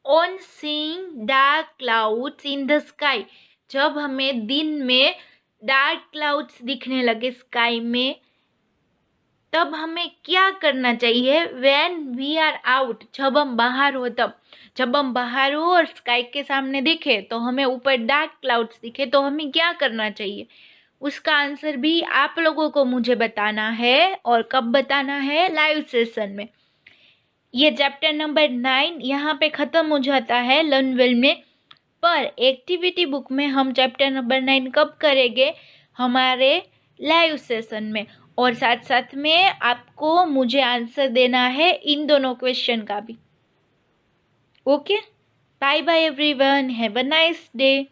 on seeing dark clouds in the sky, जब हमें दिन में डार्क क्लाउड्स दिखने लगे स्काई में, तब हमें क्या करना चाहिए? व्हेन वी आर आउट, जब हम बाहर हो तब, जब हम बाहर हो और स्काई के सामने दिखे तो हमें ऊपर डार्क क्लाउड्स दिखे तो हमें क्या करना चाहिए? उसका आंसर भी आप लोगों को मुझे बताना है, और कब बताना है? लाइव सेशन में। ये चैप्टर नंबर 9 यहाँ पे ख़त्म हो जाता है लर्न वेल में, पर एक्टिविटी बुक में हम चैप्टर नंबर 9 कब करेंगे? हमारे लाइव सेशन में। और साथ साथ में आपको मुझे आंसर देना है इन दोनों क्वेश्चन का भी। Okay, bye bye everyone, have a nice day.